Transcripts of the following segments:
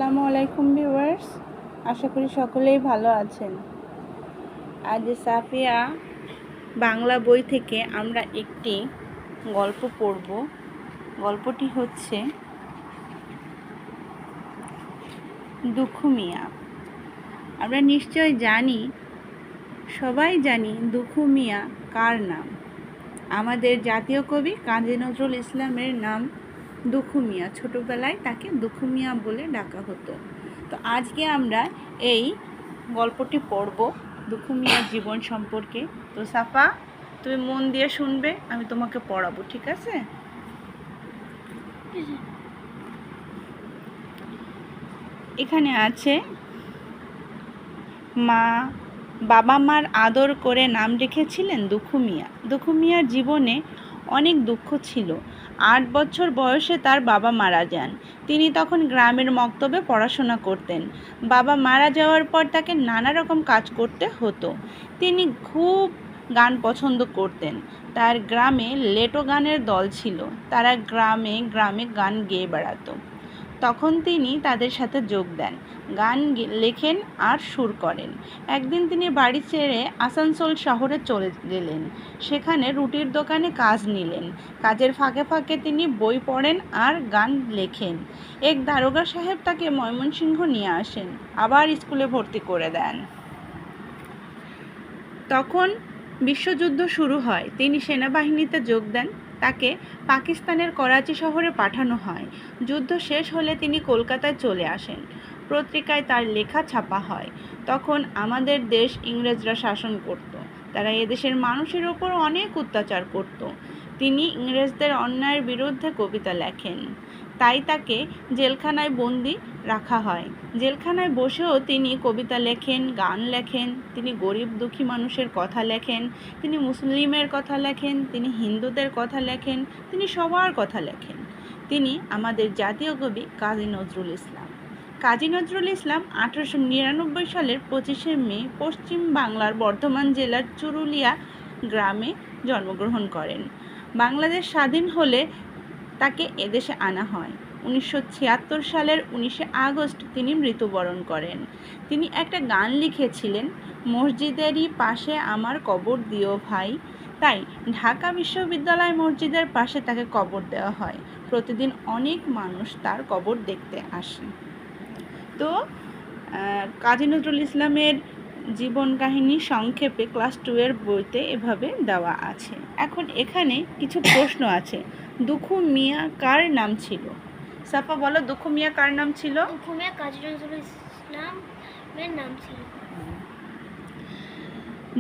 আসসালামু আলাইকুম ভিউয়ার্স, আশা করি সকলেই ভালো আছেন। আজ সাফিয়া বাংলা বই থেকে আমরা একটি গল্প পড়ব। গল্পটি হচ্ছে দুঃখু মিয়া। আমরা নিশ্চয় জানি, সবাই জানি দুঃখু মিয়া কার নাম। আমাদের জাতীয় কবি কাজী নজরুল ইসলামের নাম দুঃখু মিয়া। ছোটোবেলায় তাকে দুঃখু মিয়া বলে ডাকা হতো। তো আজকে আমরা এই গল্পটি পড়ব দুঃখু মিয়ার জীবন সম্পর্কে। তো সাফা, তুমি মন দিয়ে শুনবে, আমি তোমাকে পড়াবো, ঠিক আছে? এখানে আছে বাবা মার আদর করে নাম রেখেছিলেন দুঃখু মিয়া। দুঃখু মিয়ার জীবনে অনেক দুঃখ ছিল। 8 বছর বয়সে তার বাবা মারা যান। তিনি তখন গ্রামের মক্তবে পড়াশোনা করতেন। বাবা মারা যাওয়ার পর তাকে নানা রকম কাজ করতে হতো। তিনি খুব গান পছন্দ করতেন। তার গ্রামে লেটো গানের দল ছিল। তারা গ্রামে গ্রামে গান গেয়ে বেড়াতো। তখন তিনি তাদের সাথে যোগ দেন, গান লেখেন আর সুর করেন। একদিন তিনি বাড়ি ছেড়ে আসানসোল শহরে চলে গেলেন। সেখানে রুটির দোকানে কাজ নিলেন। কাজের ফাঁকে ফাঁকে তিনি বই পড়েন আর গান লেখেন। এক দারোগা সাহেব তাকে ময়মনসিংহ নিয়ে আসেন, আবার স্কুলে ভর্তি করে দেন। তখন বিশ্বযুদ্ধ শুরু হয়। তিনি সেনাবাহিনীতে যোগ দেন। তাকে পাকিস্তানের করাচি শহরে পাঠানো হয়। যুদ্ধ শেষ হলে তিনি কলকাতায় চলে আসেন। পত্রিকায় তার লেখা ছাপা হয়। তখন আমাদের দেশ ইংরেজরা শাসন করত। তারা এদেশের মানুষের ওপর অনেক অত্যাচার করত। তিনি ইংরেজদের অন্যায়ের বিরুদ্ধে কবিতা লেখেন। তাই তাকে জেলখানায় বন্দি রাখা হয়। জেলখানায় বসেও তিনি কবিতা লেখেন, গান লেখেন। তিনি গরিব দুঃখী মানুষের কথা লেখেন, তিনি মুসলিমের কথা লেখেন, তিনি হিন্দুদের কথা লেখেন, তিনি সবার কথা লেখেন। তিনি আমাদের জাতীয় কবি কাজী নজরুল ইসলাম। কাজী নজরুল ইসলাম 1899 সালের 25শে মে পশ্চিম বাংলার বর্ধমান জেলার চুরুলিয়া গ্রামে জন্মগ্রহণ করেন। বাংলাদেশ স্বাধীন হলে তাকে এদেশে আনা হয়। 1976 সালের 19শে আগস্ট তিনি মৃত্যুবরণ করেন। তিনি একটা গান লিখেছিলেন, মসজিদেরই পাশে আমার কবর দিও ভাই। তাই ঢাকা বিশ্ববিদ্যালয় মসজিদের পাশে তাকে কবর দেওয়া হয়। প্রতিদিন অনেক মানুষ তার কবর দেখতে আসে। তো কাজী নজরুল ইসলামের জীবন কাহিনী সংক্ষেপে ক্লাস 2 এর বইতে এভাবে দেওয়া আছে। এখন এখানে কিছু প্রশ্ন আছে। দুঃখু মিয়া কার নাম ছিল? সাফা বলো, দুঃখু মিয়া কার নাম ছিল? দুঃখু মিয়া কাজী নজরুল ইসলামের নাম ছিল।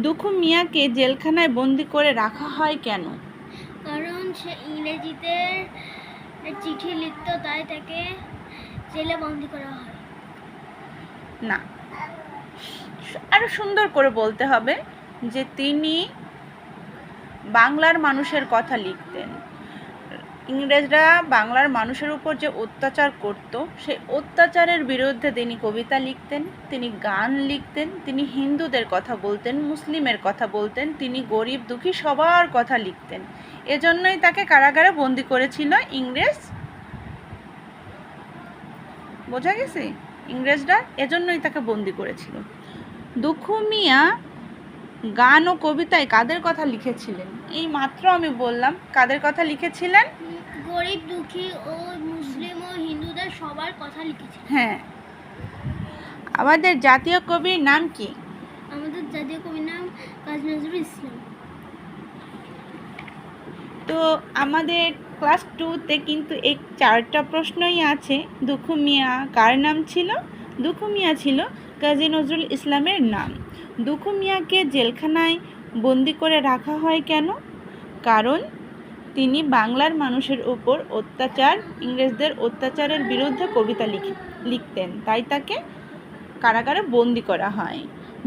দুঃখু মিয়াকে জেলখানায় বন্দি করে রাখা হয় কেন? কারণ সে ইংরেজিতে চিঠি লিখত, তাই তাকে জেলে বন্দি করা হয়। না, আরো সুন্দর করে বলতে হবে যে তিনি বাংলার মানুষের কথা লিখতেন। ইংরেজরা বাংলার মানুষের উপর যে অত্যাচার করত, সেই অত্যাচারের বিরুদ্ধে তিনি কবিতা লিখতেন, তিনি গান লিখতেন, তিনি হিন্দুদের কথা বলতেন, মুসলিমের কথা বলতেন, তিনি গরিব দুঃখী সবার কথা লিখতেন। এজন্যই তাকে কারাগারে বন্দি করেছিল ইংরেজ। বোঝা গেছে? ইংরেজরা এজন্যই তাকে বন্দি করেছিল। দুঃখু মিয়া গান ও কবিতায় কাদের কথা লিখেছিলেন? এই মাত্র আমি বললাম কাদের কথা লিখেছিলেন। গরিব দুঃখী ও মুসলিম ও হিন্দুদের সবার কথা লিখেছিলেন। হ্যাঁ। আমাদের জাতীয় কবির নাম কি? আমাদের জাতীয় কবির নাম কাজী নজরুল ইসলাম। তো আমাদের ক্লাস 2-তে কিন্তু এই 4টা প্রশ্নই আছে। দুঃখু মিয়া কার নাম ছিল? দুঃখু মিয়া ছিল কাজী নজরুল ইসলামের নাম। দুঃখু মিয়াকে জেলখানায় বন্দি করে রাখা হয় কেন? কারণ তিনি বাংলার মানুষের উপর অত্যাচার, ইংরেজদের অত্যাচারের বিরুদ্ধে কবিতা লিখতেন, তাই তাকে কারাগারে বন্দি করা হয়।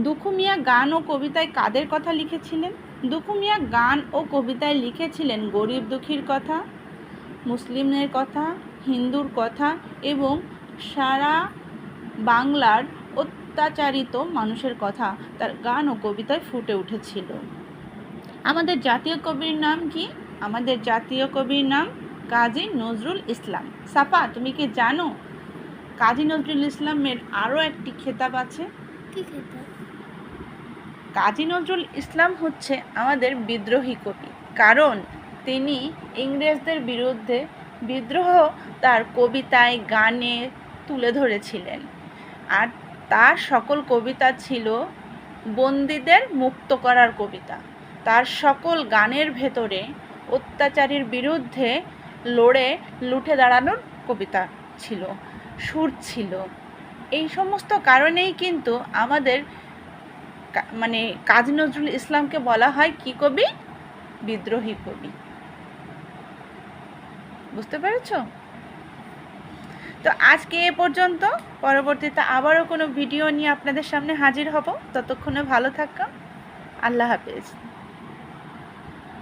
দুঃখু মিয়া গান ও কবিতায় কাদের কথা লিখেছিলেন? দুঃখু মিয়া গান ও কবিতায় লিখেছিলেন গরিব দুঃখীর কথা, মুসলিমের কথা, হিন্দুর কথা এবং সারা বাংলার অত্যাচারিত মানুষের কথা তার গান ও কবিতায় ফুটে উঠেছিল। আমাদের জাতীয় কবির নাম কি? আমাদের জাতীয় কবির নাম কাজী নজরুল ইসলাম। সাফা, তুমি কি জানো কাজী নজরুল ইসলামের আরও একটি খেতাব আছে। কি খেতে? কাজী নজরুল ইসলাম হচ্ছে আমাদের বিদ্রোহী কবি, কারণ তিনি ইংরেজদের বিরুদ্ধে বিদ্রোহ তার কবিতায় গানে তুলে ধরেছিলেন। আর তার সকল কবিতা ছিল বন্দীদের মুক্ত করার কবিতা। তার সকল গানের ভেতরে অত্যাচারীর বিরুদ্ধে লড়ে লুঠে দাঁড়ানোর কবিতা ছিল, সুর ছিল। এই সমস্ত কারণেই কিন্তু আমাদের মানে কাজী নজরুল ইসলামকে বলা হয় কি কবি? বিদ্রোহী কবি। বুঝতে পেরেছ? তো আজকে এ পর্যন্ত। পরবর্তীতে আবারও কোনো ভিডিও নিয়ে আপনাদের সামনে হাজির হব। ততক্ষণে ভালো থাকুন। আল্লাহ হাফেজ।